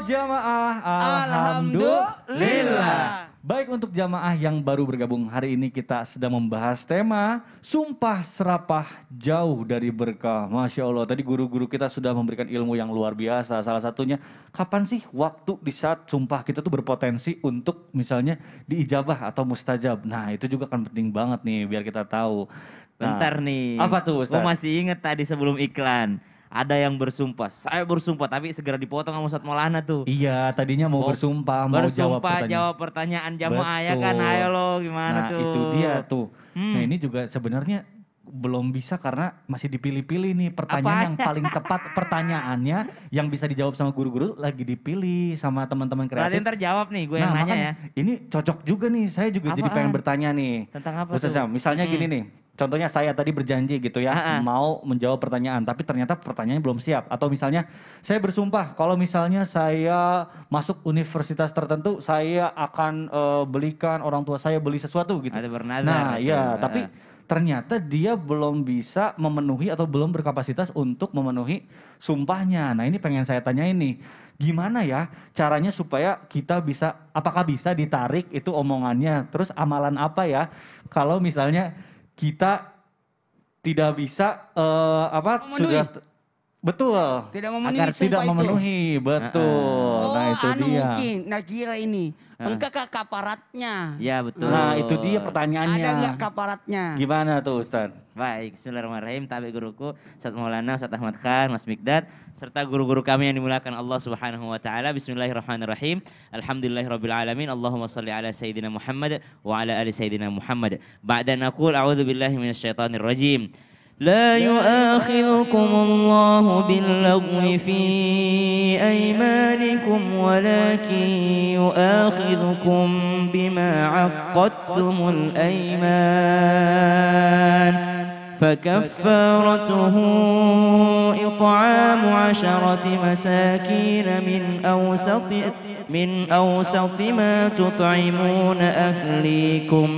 Jamaah, alhamdulillah. Baik, untuk jamaah yang baru bergabung, hari ini kita sedang membahas tema Sumpah Serapah Jauh dari Berkah. Masya Allah, tadi guru-guru kita sudah memberikan ilmu yang luar biasa. Salah satunya, kapan sih waktu di saat sumpah kita tuh berpotensi untuk misalnya diijabah atau mustajab. Nah, itu juga kan penting banget nih biar kita tahu. Nah, bentar nih. apa tuh Ustaz? Gue masih inget tadi sebelum iklan. Ada yang bersumpah, saya bersumpah tapi segera dipotong sama Ustadz Maulana tuh. Iya, tadinya mau bersumpah, mau jawab pertanyaan jamaah ya kan. Ayo lo gimana tuh. Nah itu dia tuh. Nah ini juga sebenarnya belum bisa karena masih dipilih-pilih nih pertanyaan yang paling tepat, pertanyaannya yang bisa dijawab sama guru-guru lagi dipilih sama teman-teman kreatif. Berarti ntar jawab nih gue yang nanya ya. Ini cocok juga nih, saya juga jadi pengen bertanya nih. Tentang apa Ustaz tuh? Misalnya gini nih. Contohnya saya tadi berjanji gitu ya, mau menjawab pertanyaan, tapi ternyata pertanyaannya belum siap. Atau misalnya saya bersumpah kalau misalnya saya masuk universitas tertentu, saya akan belikan orang tua saya beli sesuatu gitu. Ada bernazar. Nah iya, tapi ternyata dia belum bisa memenuhi atau belum berkapasitas untuk memenuhi sumpahnya. Nah ini pengen saya tanyain nih, gimana ya caranya supaya kita bisa, apakah bisa ditarik itu omongannya, terus amalan apa ya kalau misalnya kita tidak bisa sudah betul tidak memenuhi agar tidak memenuhi itu. Betul. Nah itu dia. Mungkin Najira ini engkau kaparatnya. Ya betul. Nah itu dia pertanyaannya. Ada nggak kaparatnya? Gimana tuh Ustaz? Baik, bismillahirrahmanirrahim. Tabi guruku Ustadz Maulana, Ustadz Ahmad Khan, Mas Mikdad, serta guru-guru kami yang dimuliakan Allah Subhanahu wa taala. Bismillahirrahmanirrahim. Alhamdulillahirabbil alamin. Allahumma shalli ala sayyidina Muhammad wa ala ali sayyidina Muhammad. Ba'da naqul a'udzu billahi minasyaitonir rajim. لا يؤاخذكم الله باللغو في أيمانكم ولكن يؤاخذكم بما عقدتم الأيمان فكفارته إطعام 10 مساكين من أوسط ما تطعمون أهليكم.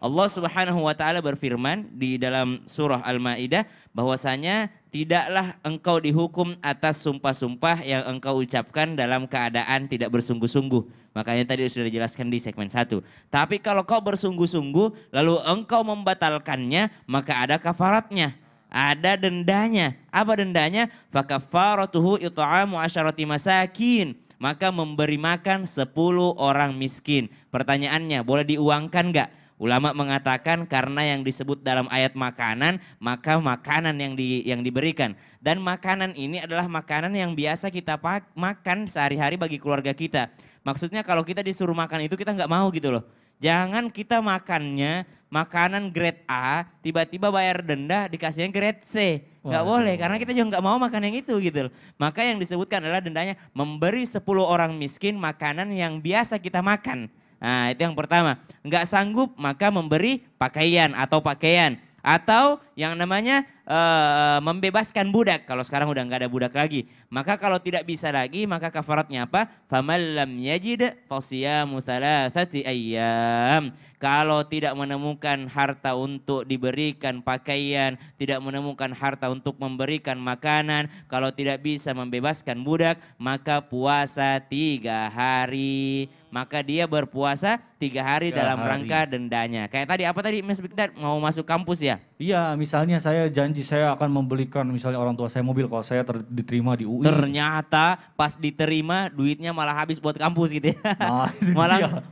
Allah Subhanahu wa taala berfirman di dalam surah Al-Maidah bahwasanya tidaklah engkau dihukum atas sumpah-sumpah yang engkau ucapkan dalam keadaan tidak bersungguh-sungguh. Makanya tadi sudah dijelaskan di segmen 1. Tapi kalau kau bersungguh-sungguh lalu engkau membatalkannya, maka ada kafaratnya. Ada dendanya. Apa dendanya? Fakafaratuhu it'amu 10 masakin. Maka memberi makan 10 orang miskin. Pertanyaannya, boleh diuangkan enggak? Ulama mengatakan karena yang disebut dalam ayat makanan, maka makanan yang diberikan. Dan makanan ini adalah makanan yang biasa kita makan sehari-hari bagi keluarga kita. Maksudnya kalau kita disuruh makan itu kita nggak mau gitu loh. Jangan kita makannya makanan grade A, tiba-tiba bayar denda dikasihnya grade C. Nggak boleh, karena kita juga nggak mau makan yang itu gitu loh. Maka yang disebutkan adalah dendanya memberi 10 orang miskin makanan yang biasa kita makan. Nah itu yang pertama, nggak sanggup maka memberi pakaian. Atau yang namanya membebaskan budak, kalau sekarang udah nggak ada budak lagi. Maka kalau tidak bisa lagi maka kafaratnya apa? Faman lam yajid fasiyamu 3 ayyam. Kalau tidak menemukan harta untuk diberikan pakaian, tidak menemukan harta untuk memberikan makanan, kalau tidak bisa membebaskan budak, maka puasa 3 hari. Maka dia berpuasa 3 hari dalam rangka dendanya. Kayak tadi apa tadi Mas Bigdad, mau masuk kampus ya? Iya, misalnya saya janji saya akan membelikan misalnya orang tua saya mobil kalau saya diterima di UI. Ternyata pas diterima duitnya malah habis buat kampus gitu ya. Nah,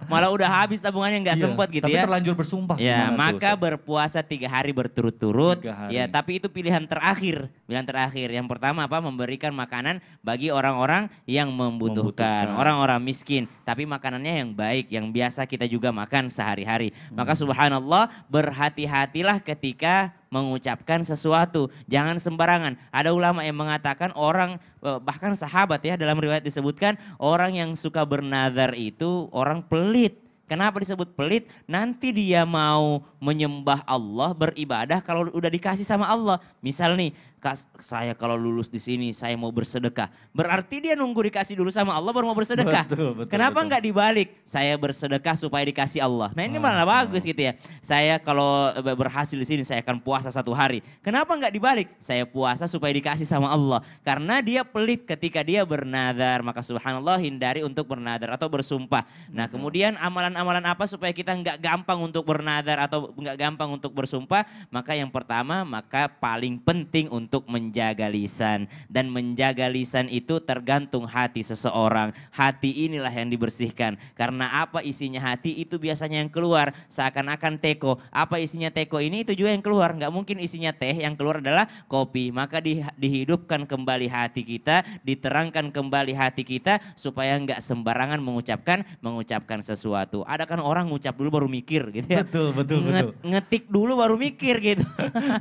malah udah habis tabungannya nggak sempet gitu tapi ya. Tapi terlanjur bersumpah. Ya, maka berpuasa 3 hari berturut-turut. Ya, tapi itu pilihan terakhir. Yang pertama apa? Memberikan makanan bagi orang-orang yang membutuhkan. Orang-orang miskin. Tapi makanannya yang baik, yang biasa kita juga makan sehari-hari. Maka subhanallah, berhati-hatilah ketika mengucapkan sesuatu. Jangan sembarangan. Ada ulama yang mengatakan orang, bahkan sahabat ya, dalam riwayat disebutkan orang yang suka bernazar itu orang pelit. Kenapa disebut pelit? Nanti dia mau menyembah Allah, beribadah kalau udah dikasih sama Allah. Misal nih, Kak, saya kalau lulus di sini saya mau bersedekah. Berarti dia nunggu dikasih dulu sama Allah baru mau bersedekah. Betul, Kenapa betul. nggak dibalik? Saya bersedekah supaya dikasih Allah. Nah ini malah bagus gitu ya. Saya kalau berhasil di sini saya akan puasa 1 hari. Kenapa nggak dibalik? Saya puasa supaya dikasih sama Allah. Karena dia pelit ketika dia bernadar. Maka subhanallah hindari untuk bernadar atau bersumpah. Nah kemudian amalan-amalan apa supaya kita nggak gampang untuk bernadar atau nggak gampang untuk bersumpah? Maka yang pertama, maka paling penting untuk menjaga lisan. Dan menjaga lisan itu tergantung hati seseorang. Hati inilah yang dibersihkan. Karena apa isinya hati itu biasanya yang keluar. Seakan-akan teko. Apa isinya teko ini itu juga yang keluar. Nggak mungkin isinya teh, yang keluar adalah kopi. Maka dihidupkan kembali hati kita. Diterangkan kembali hati kita. Supaya nggak sembarangan mengucapkan sesuatu. Ada kan orang ngucap dulu baru mikir gitu ya. Betul. Ngetik dulu baru mikir gitu.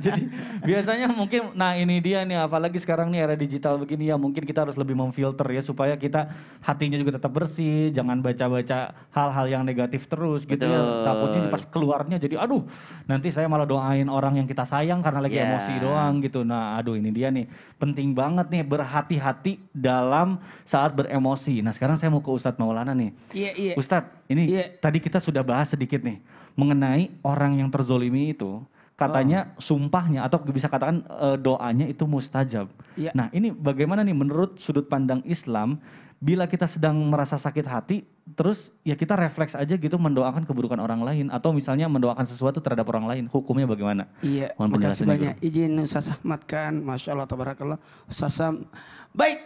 Jadi biasanya mungkin, nah ini dia nih, apalagi sekarang nih era digital begini ya, mungkin kita harus lebih memfilter ya supaya kita hatinya juga tetap bersih, jangan baca-baca hal-hal yang negatif terus gitu ya. Betul. Takutnya pas keluarnya jadi aduh, nanti saya malah doain orang yang kita sayang karena lagi Ya. emosi doang gitu. Nah aduh ini dia nih, penting banget nih berhati-hati dalam saat beremosi. Nah sekarang saya mau ke Ustadz Maulana nih. Iya. Ustadz, ini Iya. tadi kita sudah bahas sedikit nih mengenai orang yang terzolimi itu. Katanya sumpahnya atau bisa katakan doanya itu mustajab. Iya. Nah ini bagaimana nih menurut sudut pandang Islam bila kita sedang merasa sakit hati terus ya kita refleks aja gitu mendoakan keburukan orang lain atau misalnya mendoakan sesuatu terhadap orang lain, hukumnya bagaimana? Iya, Mohon makasih penjelasannya, banyak. Izin Ustaz Ahmad kan, Masya Allah, Tabarakallah. Ustaz Sam. Baik,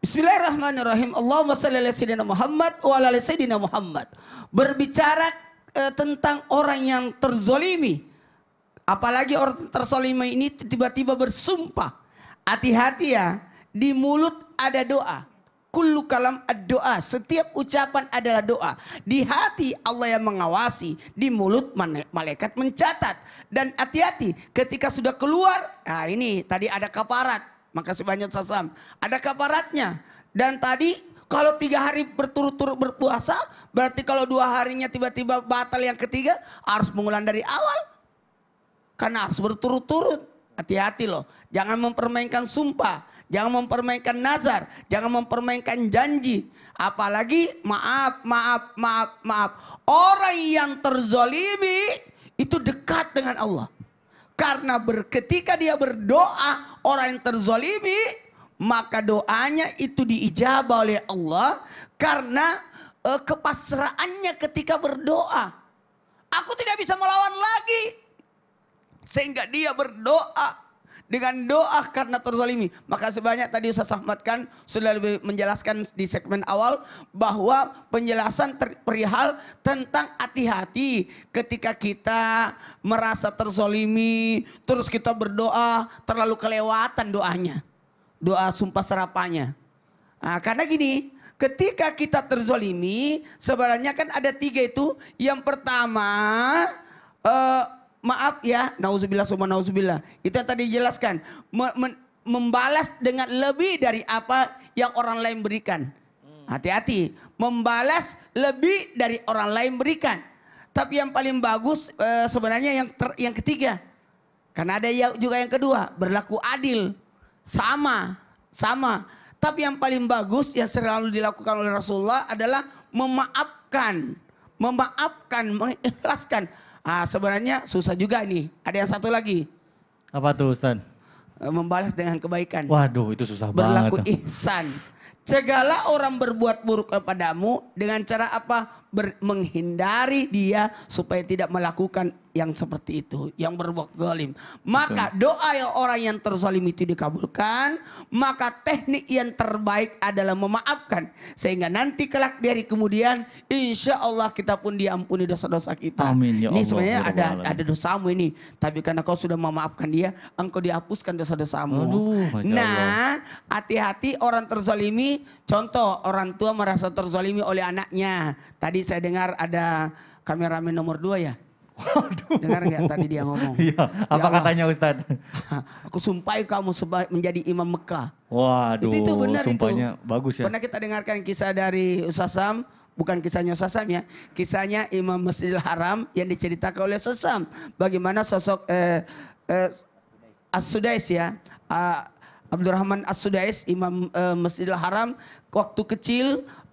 Bismillahirrahmanirrahim. Allahumma salli ala Sayyidina Muhammad wa ala ali Sayyidina Muhammad. Berbicara tentang orang yang terzolimi. Apalagi orang terzolimi ini tiba-tiba bersumpah. Hati-hati ya, di mulut ada doa. Kullu kalam ad-doa, setiap ucapan adalah doa. Di hati Allah yang mengawasi, di mulut malaikat mencatat. Dan hati-hati ketika sudah keluar, nah ini tadi ada kafarat. Makasih banyak Sasam. Ada kafaratnya. Dan tadi kalau 3 hari berturut-turut berpuasa, berarti kalau 2 harinya tiba-tiba batal yang ketiga, harus mengulang dari awal. Karena harus berturut-turut. Hati-hati loh, jangan mempermainkan sumpah. Jangan mempermainkan nazar, jangan mempermainkan janji. Apalagi maaf. Orang yang terzolimi itu dekat dengan Allah. Karena ketika dia berdoa, orang yang terzolimi, maka doanya itu diijabah oleh Allah. Karena kepasrahannya ketika berdoa. Aku tidak bisa melawan lagi. Sehingga dia berdoa. Dengan doa karena terzalimi. Maka sebanyak tadi Ustaz Ahmad kan sudah lebih menjelaskan di segmen awal. Bahwa penjelasan perihal tentang hati-hati. Ketika kita merasa terzalimi. Terus kita berdoa terlalu kelewatan doanya. Doa sumpah serapanya. Nah, karena gini. Ketika kita terzalimi. Sebenarnya kan ada 3 itu. Yang pertama. Maaf ya, nauzubillah summa nauzubillah. Itu yang tadi dijelaskan. Membalas dengan lebih dari apa yang orang lain berikan. Hati-hati. Membalas lebih dari orang lain berikan. Tapi yang paling bagus sebenarnya yang ketiga. Karena ada juga yang kedua. Berlaku adil. Sama. Tapi yang paling bagus yang selalu dilakukan oleh Rasulullah adalah memaafkan. Mengikhlaskan. Sebenarnya susah juga nih. Ada yang satu lagi. Apa tuh Ustaz? Membalas dengan kebaikan. Waduh itu susah Berlaku banget. ihsan. Cegahlah orang berbuat buruk kepadamu dengan cara apa? Menghindari dia supaya tidak melakukan yang seperti itu. Yang berbuat zalim. Maka doa yang orang yang terzalim itu dikabulkan. Maka teknik yang terbaik adalah memaafkan. Sehingga nanti kelak dari kemudian insya Allah kita pun diampuni dosa-dosa kita. Amin, ya Ini Allah, sebenarnya ya Rabbal Alamin. ada dosamu ini. Tapi karena kau sudah memaafkan dia. Engkau dihapuskan dosa-dosamu. Aduh, Masya Allah. Nah hati-hati orang terzalimi. Contoh orang tua merasa terzalimi oleh anaknya. Tadi saya dengar ada kameramen nomor 2 ya. Waduh. Dengar nggak tadi dia ngomong? Iya, apa Ya Allah, katanya Ustaz? Aku sumpahi kamu menjadi imam Mekah. Waduh, Itu benar sumpahnya itu. bagus ya. Pernah kita dengarkan kisah dari Ustaz Sam Bukan kisahnya Sasam ya. Kisahnya Imam Masjidil Haram yang diceritakan oleh Sasam. Bagaimana sosok As-Sudais ya. Abdurrahman As-Sudais, Imam Masjidil Haram. Waktu kecil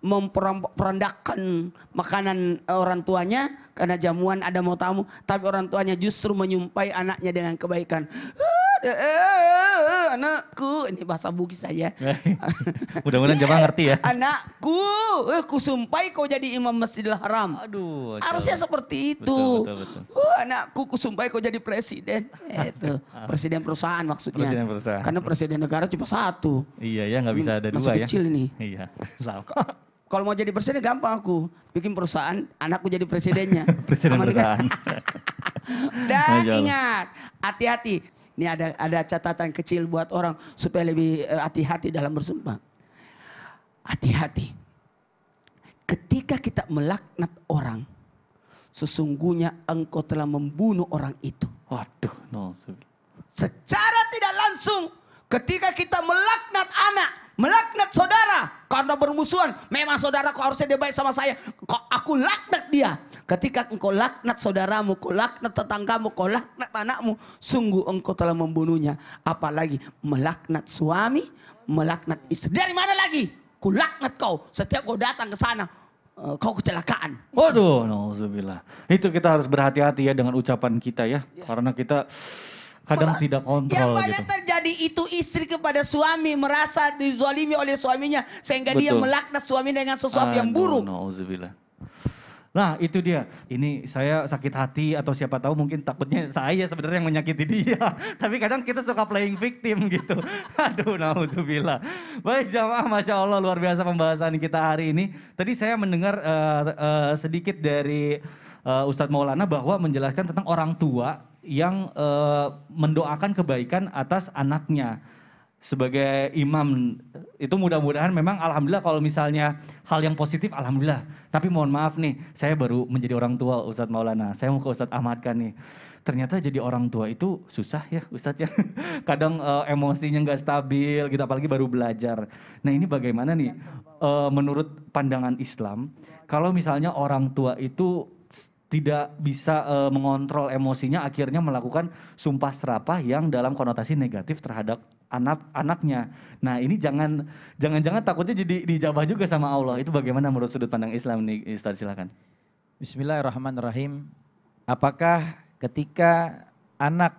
memperandakan makanan orang tuanya. Karena jamuan ada mau tamu. Tapi orang tuanya justru menyumpai anaknya dengan kebaikan. Anakku, ini bahasa Bugis saja. Mudah-mudahan jamaah ngerti ya. Anakku, kusumpai kau jadi imam Masjidil Haram. Aduh. Harusnya seperti itu. Betul. Anakku, kusumpai kau jadi presiden. Itu presiden perusahaan maksudnya. Presiden perusahaan. Karena presiden negara cuma satu. Iya ya, nggak bisa ada Masih dua ya. kecil ini. Iya. Kalau mau jadi presiden gampang aku. Bikin perusahaan, anakku jadi presidennya. Presiden Aman kan? perusahaan. Dan ingat, hati-hati. Ini ada catatan kecil buat orang supaya lebih hati-hati dalam bersumpah. Hati-hati. Ketika kita melaknat orang, sesungguhnya engkau telah membunuh orang itu. Waduh, no. Secara tidak langsung, ketika kita melaknat anak, melaknat saudara karena bermusuhan, memang saudaraku harusnya dia baik sama saya, aku laknat dia. Ketika engkau laknat saudaramu, kau laknat tetanggamu, kau laknat anakmu, sungguh engkau telah membunuhnya. Apalagi melaknat suami, melaknat istri. Dari mana lagi? Ku laknat kau. Setiap kau datang ke sana, kau kecelakaan. Waduh, nauzubillah. Itu kita harus berhati-hati ya dengan ucapan kita ya. Karena kita kadang tidak kontrol Yang banyak gitu. terjadi itu istri kepada suami merasa dizalimi oleh suaminya. Sehingga dia Betul. melaknat suami dengan sesuatu yang buruk. Nauzubillah. Nah itu dia, ini saya sakit hati atau siapa tahu mungkin takutnya saya sebenarnya yang menyakiti dia. Tapi kadang kita suka playing victim gitu. Aduh nauzubillah. Baik jamaah, Masya Allah luar biasa pembahasan kita hari ini. Tadi saya mendengar sedikit dari Ustadz Maulana bahwa menjelaskan tentang orang tua yang mendoakan kebaikan atas anaknya. Sebagai imam itu mudah-mudahan memang alhamdulillah kalau misalnya hal yang positif alhamdulillah. Tapi mohon maaf nih, saya baru menjadi orang tua Ustadz Maulana. Saya mau ke Ustadz Ahmad kan nih. Ternyata jadi orang tua itu susah ya Ustadz ya. Kadang emosinya nggak stabil gitu apalagi baru belajar. Nah ini bagaimana nih menurut pandangan Islam kalau misalnya orang tua itu tidak bisa mengontrol emosinya akhirnya melakukan sumpah serapah yang dalam konotasi negatif terhadap anaknya. Nah ini jangan-jangan takutnya jadi dijabah juga sama Allah. Itu bagaimana menurut sudut pandang Islam nih Ustaz, silakan. Bismillahirrahmanirrahim. Apakah ketika anak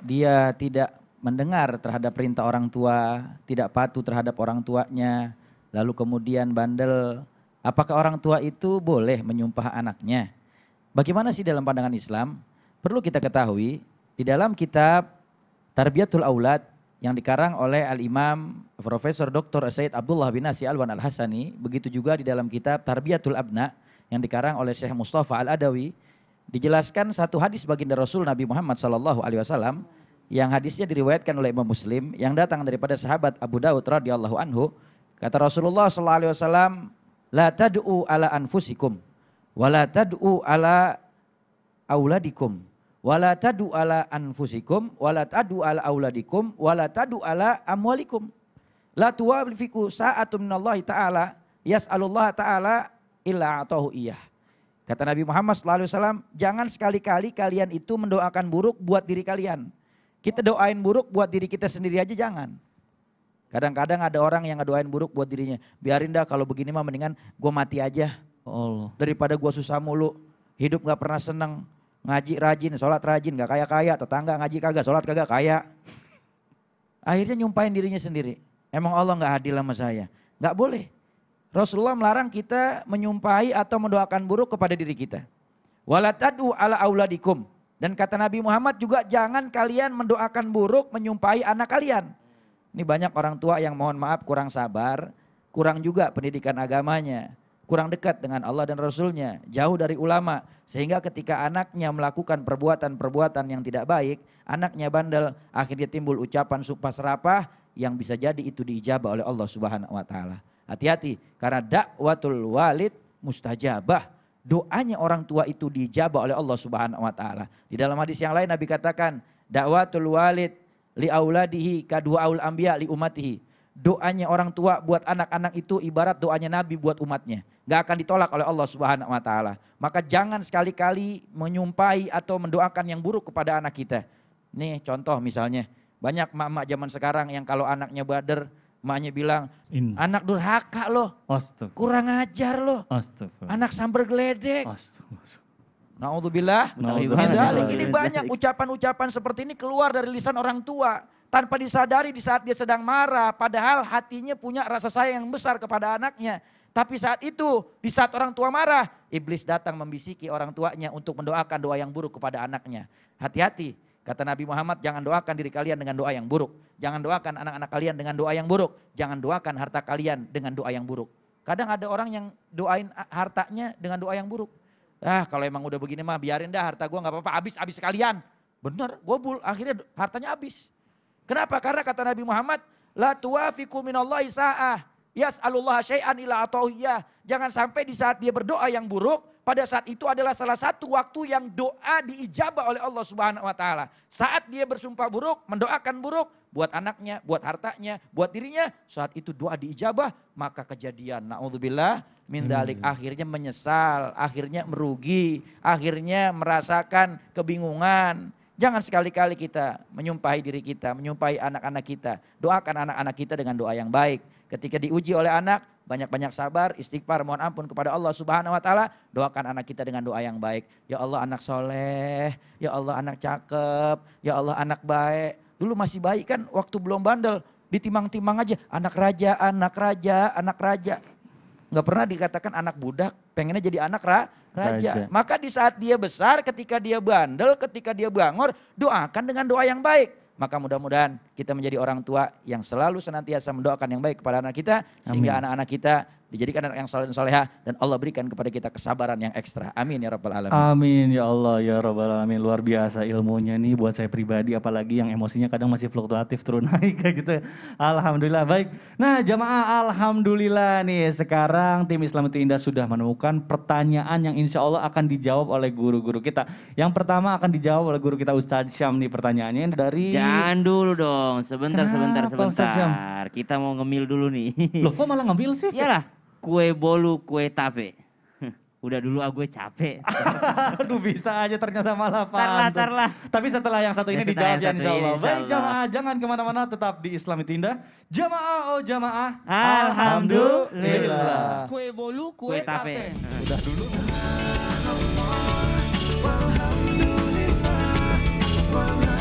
dia tidak mendengar terhadap perintah orang tua, tidak patuh terhadap orang tuanya, lalu kemudian bandel, apakah orang tua itu boleh menyumpah anaknya? Bagaimana sih dalam pandangan Islam? Perlu kita ketahui di dalam kitab Tarbiyatul Aulad yang dikarang oleh Al-Imam Profesor Dr. Said Abdullah bin Nasir Alwan Al-Hasani, begitu juga di dalam kitab Tarbiyatul Abna yang dikarang oleh Syekh Mustafa Al-Adawi, dijelaskan satu hadis baginda Rasul Nabi Muhammad SAW yang hadisnya diriwayatkan oleh Imam Muslim yang datang daripada sahabat Abu Daud radhiyallahu anhu. Kata Rasulullah SAW, la tad'u ala anfusikum wala tad'u ala auladikum wala tad'u ala anfusikum wala tad'u ala auladikum wala tad'u ala amwalikum la tuwafiku sa'atun minallahi ta'ala yas'alullah ta'ala illa atahu iyah. Kata Nabi Muhammad SAW, jangan sekali-kali kalian itu mendoakan buruk buat diri kalian. Kita doain buruk buat diri kita sendiri aja jangan. Kadang-kadang ada orang yang ngedoain buruk buat dirinya. Biarin dah kalau begini mah mendingan gue mati aja. Allah. Daripada gua susah mulu, hidup gak pernah seneng, ngaji rajin, sholat rajin, gak kaya-kaya, tetangga ngaji kagak, sholat kagak kaya. Akhirnya nyumpahin dirinya sendiri. Emang Allah gak adil sama saya? Gak boleh. Rasulullah melarang kita menyumpahi atau mendoakan buruk kepada diri kita. Wala tad'u ala auladikum. Dan kata Nabi Muhammad juga jangan kalian mendoakan buruk menyumpahi anak kalian. Ini banyak orang tua yang mohon maaf kurang sabar, kurang juga pendidikan agamanya. Kurang dekat dengan Allah dan Rasulnya, jauh dari ulama. Sehingga ketika anaknya melakukan perbuatan-perbuatan yang tidak baik, anaknya bandel, akhirnya timbul ucapan sumpah serapah yang bisa jadi itu diijabah oleh Allah Subhanahu wa taala. Hati-hati, karena dakwatul walid mustajabah. Doanya orang tua itu diijabah oleh Allah Subhanahu wa taala. Di dalam hadis yang lain Nabi katakan, dakwatul walid li auladihi ka du'aul anbiya li ummatihi. Doanya orang tua buat anak-anak itu ibarat doanya Nabi buat umatnya. nggak akan ditolak oleh Allah Subhanahu wa taala. Maka jangan sekali-kali menyumpahi atau mendoakan yang buruk kepada anak kita. Nih contoh misalnya, banyak emak-emak zaman sekarang yang kalau anaknya bader, emaknya bilang, anak durhaka loh, Astagfirullah. kurang ajar loh, Astagfirullah. anak sambar geledek. Astagfirullah. Naudzubillah. Naudzubillah. Ini banyak ucapan-ucapan seperti ini keluar dari lisan orang tua. Tanpa disadari di saat dia sedang marah. Padahal hatinya punya rasa sayang yang besar kepada anaknya. Tapi saat itu, di saat orang tua marah, iblis datang membisiki orang tuanya untuk mendoakan doa yang buruk kepada anaknya. Hati-hati, kata Nabi Muhammad, jangan doakan diri kalian dengan doa yang buruk. Jangan doakan anak-anak kalian dengan doa yang buruk. Jangan doakan harta kalian dengan doa yang buruk. Kadang ada orang yang doain hartanya dengan doa yang buruk. Kalau emang udah begini mah biarin dah harta gue gak apa-apa, habis sekalian. Bener, gobul, akhirnya hartanya habis. Kenapa? Karena kata Nabi Muhammad, la tuwafiqu minallahi sa'ah, yas'alullah syai'an ila atauhiyah. Jangan sampai di saat dia berdoa yang buruk, pada saat itu adalah salah satu waktu yang doa diijabah oleh Allah Subhanahu wa taala. Saat dia bersumpah buruk, mendoakan buruk buat anaknya, buat hartanya, buat dirinya, saat itu doa diijabah, maka kejadian naudzubillah min dzalik akhirnya menyesal, akhirnya merugi, akhirnya merasakan kebingungan. Jangan sekali-kali kita menyumpahi diri kita, menyumpahi anak-anak kita. Doakan anak-anak kita dengan doa yang baik. Ketika diuji oleh anak, banyak-banyak sabar, istighfar, mohon ampun kepada Allah Subhanahu wa taala. Doakan anak kita dengan doa yang baik. Ya Allah anak soleh, ya Allah anak cakep, ya Allah anak baik. Dulu masih baik kan waktu belum bandel, ditimang-timang aja. Anak raja, anak raja, anak raja. Nggak pernah dikatakan anak budak, pengennya jadi anak raja. Maka di saat dia besar, ketika dia bandel, ketika dia bangor, doakan dengan doa yang baik. Maka mudah-mudahan kita menjadi orang tua yang selalu senantiasa mendoakan yang baik kepada anak kita. Sehingga anak-anak kita dijadikan anak yang saleh dan soleha. Dan Allah berikan kepada kita kesabaran yang ekstra. Amin ya rabbal alamin. Amin ya Allah ya rabbal alamin. Luar biasa ilmunya nih buat saya pribadi. Apalagi yang emosinya kadang masih fluktuatif turun naik kayak gitu. Alhamdulillah baik. Nah jamaah alhamdulillah nih sekarang tim Islam itu Indah sudah menemukan pertanyaan yang insya Allah akan dijawab oleh guru-guru kita. Yang pertama akan dijawab oleh guru kita Ustadz Syam nih pertanyaannya dari... Jangan dulu dong, sebentar. Ustadz Syam? Kita mau ngemil dulu nih. Loh kok malah ngambil sih? Iyalah, kue bolu, kue tape. Udah dulu gue capek. Aduh bisa aja ternyata malah Tar lah. Tapi setelah yang satu ini dijawab ya insya Allah. Baik Allah. jamaah jangan kemana-mana tetap di Islam itu Indah. Jamaah oh jamaah. Alhamdulillah. Kue bolu, kue tape. Udah dulu. Walhamdulillah.